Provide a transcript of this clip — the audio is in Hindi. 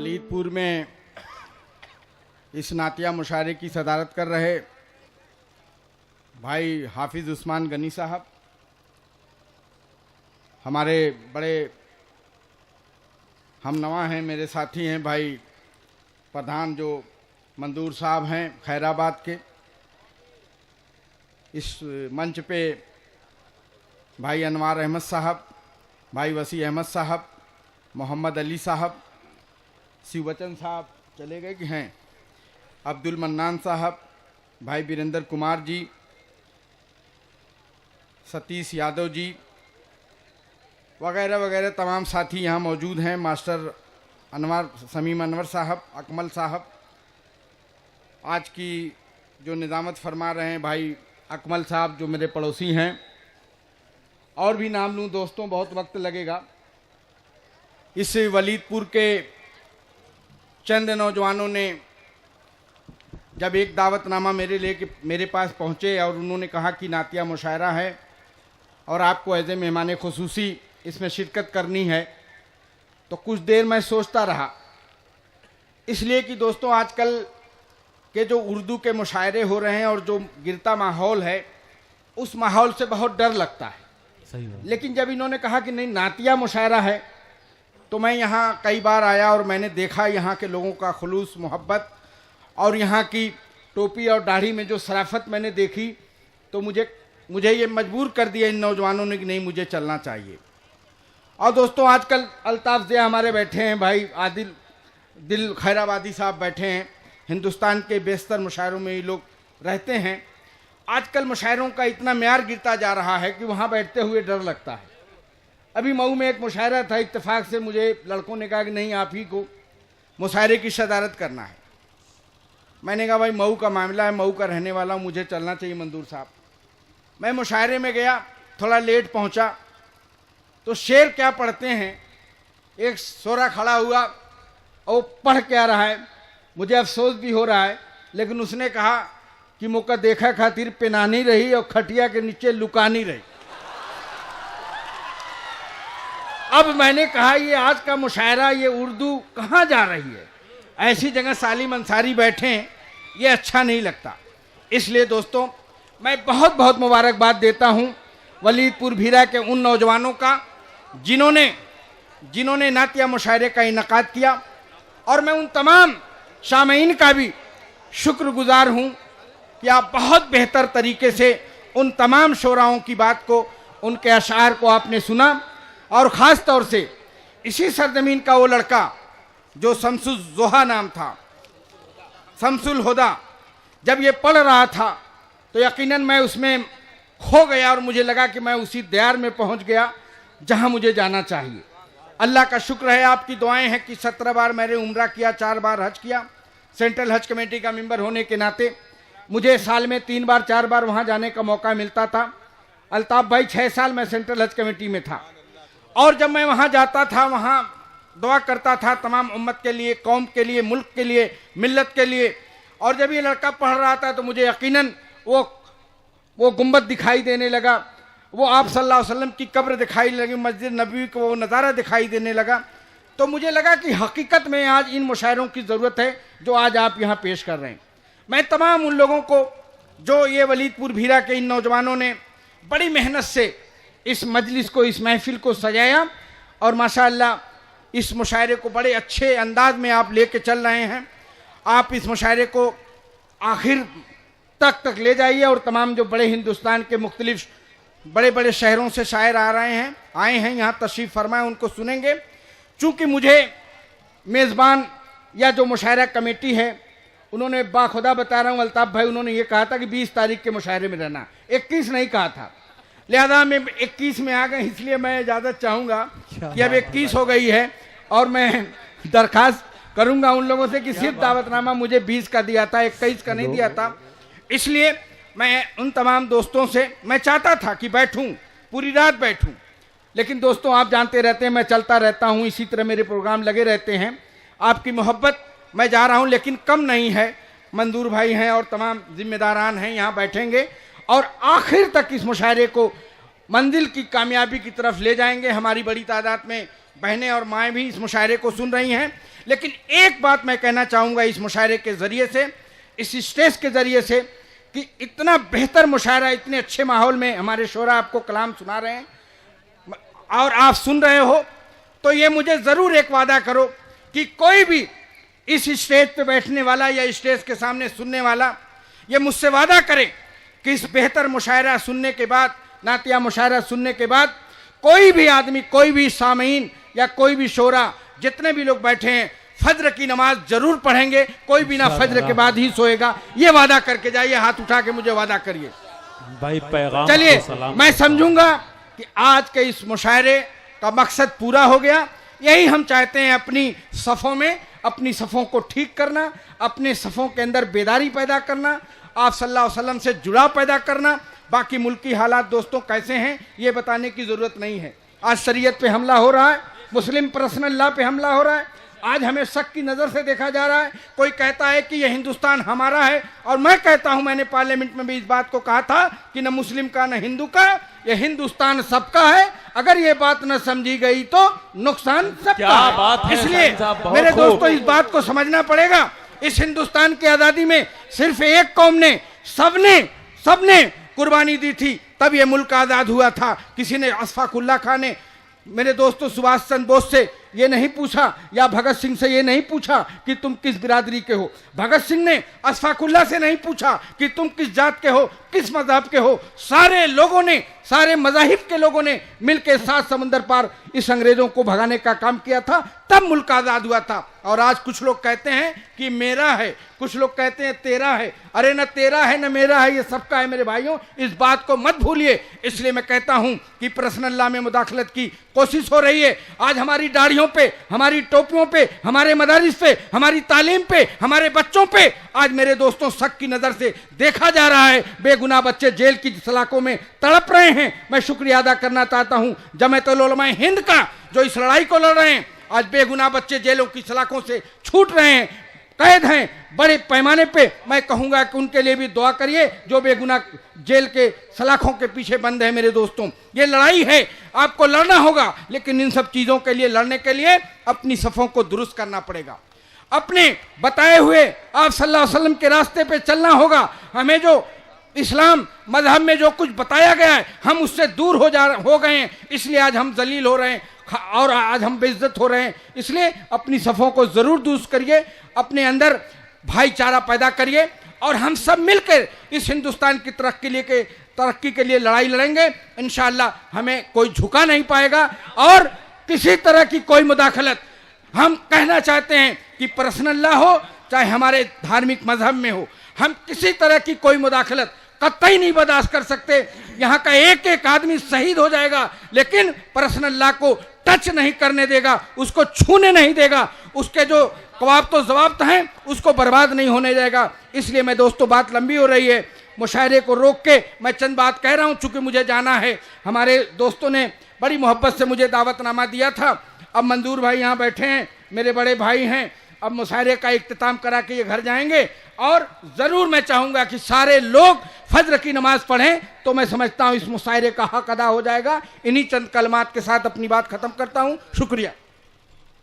वलीदपुर में इस नातिया मुशायरे की सदारत कर रहे भाई हाफिज़ उस्मान गनी साहब, हमारे बड़े हमनवा हैं, मेरे साथी हैं भाई प्रधान जो मंदूर साहब हैं खैराबाद के। इस मंच पे भाई अनवार अहमद साहब, भाई वसी अहमद साहब, मोहम्मद अली साहब, शिववचन साहब चले गए कि हैं, अब्दुल मन्नान साहब, भाई वीरेंद्र कुमार जी, सतीश यादव जी वगैरह वगैरह तमाम साथी यहाँ मौजूद हैं। मास्टर अनवर समीम अनवर साहब, अकमल साहब, आज की जो निज़ामत फरमा रहे हैं भाई अकमल साहब जो मेरे पड़ोसी हैं, और भी नाम लूँ दोस्तों बहुत वक्त लगेगा। इस वलीदपुर के चंद नौजवानों ने जब एक दावतनामा मेरे पास पहुँचे और उन्होंने कहा कि नातिया मुशायरा है और आपको एज ए मेहमान खुसूसी इसमें शिरकत करनी है, तो कुछ देर मैं सोचता रहा, इसलिए कि दोस्तों आजकल के जो उर्दू के मुशायरे हो रहे हैं और जो गिरता माहौल है उस माहौल से बहुत डर लगता है। सही है। लेकिन जब इन्होंने कहा कि नहीं नातिया मुशायरा है, तो मैं यहाँ कई बार आया और मैंने देखा यहाँ के लोगों का खुलूस मोहब्बत और यहाँ की टोपी और दाढ़ी में जो शराफत मैंने देखी, तो मुझे ये मजबूर कर दिया इन नौजवानों ने कि नहीं मुझे चलना चाहिए। और दोस्तों आजकल अल्ताफ ज़िया हमारे बैठे हैं, भाई आदिल दिल खैराबादी साहब बैठे हैं, हिंदुस्तान के बेशतर मुशायरों में ये लोग रहते हैं। आजकल मुशायरों का इतना म्यार गिरता जा रहा है कि वहाँ बैठते हुए डर लगता है। अभी मऊ में एक मुशायरा था, इत्तेफाक से मुझे लड़कों ने कहा कि नहीं आप ही को मुशायरे की सदारत करना है। मैंने कहा भाई मऊ का मामला है, मऊ का रहने वाला हूँ, मुझे चलना चाहिए मंदूर साहब। मैं मुशायरे में गया, थोड़ा लेट पहुँचा, तो शेर क्या पढ़ते हैं, एक सोरा खड़ा हुआ और पढ़ क्या रहा है, मुझे अफसोस भी हो रहा है, लेकिन उसने कहा कि मौका देखा खातिर पेनानी रही और खटिया के नीचे लुकानी रही। अब मैंने कहा ये आज का मुशायरा, ये उर्दू कहाँ जा रही है, ऐसी जगह सालिम अंसारी बैठे हैं, ये अच्छा नहीं लगता। इसलिए दोस्तों मैं बहुत बहुत मुबारकबाद देता हूँ वलीदपुर भीरा के उन नौजवानों का जिन्होंने नातिया मुशायरे का इनकाद किया, और मैं उन तमाम शामीन का भी शुक्रगुजार हूँ कि आप बहुत बेहतर तरीके से उन तमाम शोराओं की बात को, उनके अशार को आपने सुना। और ख़ास तौर से इसी सरजमीन का वो लड़का जो शम्सुल जोहा नाम था, शम्सुल हुदा, जब ये पढ़ रहा था तो यकीनन मैं उसमें खो गया और मुझे लगा कि मैं उसी दयार में पहुंच गया जहां मुझे जाना चाहिए। अल्लाह का शुक्र है, आपकी दुआएं हैं कि 17 बार मैंने उम्रा किया, 4 बार हज किया। सेंट्रल हज कमेटी का मेंबर होने के नाते मुझे साल में 3 बार 4 बार वहां जाने का मौका मिलता था। अल्ताफ भाई 6 साल मैं सेंट्रल हज कमेटी में था, और जब मैं वहां जाता था वहां दुआ करता था तमाम उम्मत के लिए, कौम के लिए, मुल्क के लिए, मिल्लत के लिए। और जब ये लड़का पढ़ रहा था तो मुझे यकीनन वो गुंबद दिखाई देने लगा, वो आप सल्लल्लाहु अलैहि वसल्लम की कब्र दिखाई लगी, मस्जिद नबवी को वो नज़ारा दिखाई देने लगा। तो मुझे लगा कि हकीकत में आज इन मुशायरों की ज़रूरत है जो आज आप यहाँ पेश कर रहे हैं। मैं तमाम उन लोगों को जो ये वलीदपुर भीरा के इन नौजवानों ने बड़ी मेहनत से इस मजलिस को, इस महफिल को सजाया, और माशाअल्लाह इस मुशायरे को बड़े अच्छे अंदाज में आप लेके चल रहे हैं। आप इस मुशायरे को आखिर तक ले जाइए, और तमाम जो बड़े हिंदुस्तान के मुख्तलिफ बड़े बड़े शहरों से शायर आए हैं यहाँ तशरीफ़ फरमाएं, उनको सुनेंगे। चूँकि मुझे मेज़बान या जो मुशायरा कमेटी है उन्होंने बाखुदा बता रहा हूँ अल्ताफ़ भाई, उन्होंने ये कहा था कि 20 तारीख के मुशायरे में रहना, 21 नहीं कहा था, लिहाजा मैं 21 में आ गए। इसलिए मैं इजाज़त चाहूँगा कि अब 21 हो गई है, और मैं दरख्वास्त करूँगा उन लोगों से कि सिर्फ दावतनामा मुझे 20 का दिया था, 21 का नहीं दिया था। इसलिए मैं उन तमाम दोस्तों से, मैं चाहता था कि बैठूं, पूरी रात बैठूं, लेकिन दोस्तों आप जानते रहते हैं मैं चलता रहता हूं, इसी तरह मेरे प्रोग्राम लगे रहते हैं। आपकी मोहब्बत मैं जा रहा हूं, लेकिन कम नहीं है, मंदूर भाई हैं और तमाम जिम्मेदारान हैं यहाँ बैठेंगे और आखिर तक इस मुशायरे को मंजिल की कामयाबी की तरफ ले जाएंगे। हमारी बड़ी तादाद में बहनें और माएँ भी इस मुशायरे को सुन रही हैं। लेकिन एक बात मैं कहना चाहूँगा इस मुशायरे के ज़रिए से, इस स्टेज के ज़रिए से, कि इतना बेहतर मुशायरा, इतने अच्छे माहौल में हमारे शोरा आपको कलाम सुना रहे हैं और आप सुन रहे हो, तो ये मुझे ज़रूर एक वादा करो कि कोई भी इस स्टेज पे बैठने वाला या स्टेज के सामने सुनने वाला ये मुझसे वादा करे कि इस बेहतर मुशायरा सुनने के बाद, नातिया मुशायरा सुनने के बाद, कोई भी आदमी, कोई भी सामीन या कोई भी शोरा, जितने भी लोग बैठे हैं, फज्र की नमाज जरूर पढ़ेंगे, कोई भी ना फज्र के बाद ही सोएगा। ये वादा करके जाइए, हाथ उठा के मुझे वादा करिए भाई। पैगाम चलिए, मैं समझूंगा कि आज के इस मुशायरे का मकसद पूरा हो गया। यही हम चाहते हैं, अपनी सफ़ों में अपनी सफ़ों को ठीक करना, अपने सफ़ों के अंदर बेदारी पैदा करना, आप सल्लल्लाहु अलैहि वसल्लम से जुड़ाव पैदा करना। बाकी मुल्की हालात दोस्तों कैसे हैं ये बताने की ज़रूरत नहीं है। आज शरीयत पे हमला हो रहा है, मुस्लिम पर्सनल लॉ पे हमला हो रहा है, आज हमें शक की नज़र से देखा जा रहा है। कोई कहता है कि यह हिंदुस्तान हमारा है, और मैं कहता हूं, मैंने पार्लियामेंट में भी इस बात को कहा था कि न मुस्लिम का न हिंदू का, यह हिंदुस्तान सबका है। अगर ये बात न समझी गई तो नुकसान सबका है। इसलिए मेरे दोस्तों, इस बात को समझना पड़ेगा, इस हिंदुस्तान की आज़ादी में सिर्फ एक कौम ने, सबने कुर्बानी दी थी, तब ये मुल्क आज़ाद हुआ था। किसी ने, अशफाकुल्लाह खान ने मेरे दोस्तों सुभाष चंद्र बोस से ये नहीं पूछा, या भगत सिंह से ये नहीं पूछा कि तुम किस बिरादरी के हो। भगत सिंह ने अशफाकुल्लाह से नहीं पूछा कि तुम किस जात के हो, किस मजहब के हो। सारे लोगों ने, सारे मजाहिब के लोगों ने मिलकर 7 समंदर पार इस अंग्रेजों को भगाने का काम किया था, तब मुल्क आज़ाद हुआ था। और आज कुछ लोग कहते हैं कि मेरा है, कुछ लोग कहते हैं तेरा है। अरे न तेरा है न मेरा है, ये सबका है मेरे भाइयों, इस बात को मत भूलिए। इसलिए मैं कहता हूं कि पर्सनल लॉ में मुदाखलत की कोशिश हो रही है। आज हमारी दाढ़ियों पे, हमारी टोपियों पे, हमारे मदारिस पे, हमारी तालीम पे, हमारे बच्चों पे आज मेरे दोस्तों शक की नज़र से देखा जा रहा है। बेगुनाह बच्चे जेल की सलाखों में तड़प रहे हैं। मैं शुक्रिया अदा करना चाहता हूं जमात उलमा हिंद का, जो इस लड़ाई को लड़ रहे हैं। आज बेगुनाह बच्चे जेलों की सलाखों से छूट रहे हैं, कैद हैं बड़े पैमाने पे। मैं कहूंगा कि उनके लिए भी दुआ करिए जो बेगुनाह जेल के सलाखों के पीछे बंद है। मेरे दोस्तों, ये लड़ाई है, आपको लड़ना होगा, लेकिन इन सब चीज़ों के लिए, लड़ने के लिए अपनी सफ़ों को दुरुस्त करना पड़ेगा। अपने बताए हुए आप सल्लल्लाहु अलैहि वसल्लम के रास्ते पे चलना होगा। हमें जो इस्लाम मजहब में जो कुछ बताया गया है, हम उससे दूर हो गए हैं, इसलिए आज हम जलील हो रहे हैं और आज हम बेइज्जत हो रहे हैं। इसलिए अपनी सफ़ों को ज़रूर दुरुस्त करिए, अपने अंदर भाईचारा पैदा करिए, और हम सब मिलकर इस हिंदुस्तान की तरक्की के लिए लड़ाई लड़ेंगे। इंशाअल्लाह हमें कोई झुका नहीं पाएगा, और किसी तरह की कोई मुदाखलत, हम कहना चाहते हैं कि पर्सनल लॉ हो चाहे हमारे धार्मिक मजहब में हो, हम किसी तरह की कोई मुदाखलत कतई नहीं बर्दाश्त कर सकते। यहाँ का एक एक आदमी शहीद हो जाएगा, लेकिन पर्सनल लॉ को टच नहीं करने देगा, उसको छूने नहीं देगा, उसके जो कवाब तो जवाब हैं उसको बर्बाद नहीं होने जाएगा। इसलिए मैं दोस्तों, बात लंबी हो रही है, मुशायरे को रोक के मैं चंद बात कह रहा हूँ, चूँकि मुझे जाना है। हमारे दोस्तों ने बड़ी मोहब्बत से मुझे दावतनामा दिया था। अब मंजूर भाई यहाँ बैठे हैं, मेरे बड़े भाई हैं। अब मुशायरे का इख्तिताम करा के ये घर जाएंगे, और ज़रूर मैं चाहूँगा कि सारे लोग फज्र की नमाज़ पढ़ें, तो मैं समझता हूँ इस मुशायरे का हक अदा हो जाएगा। इन्हीं चंद कलमात के साथ अपनी बात ख़त्म करता हूँ। शुक्रिया।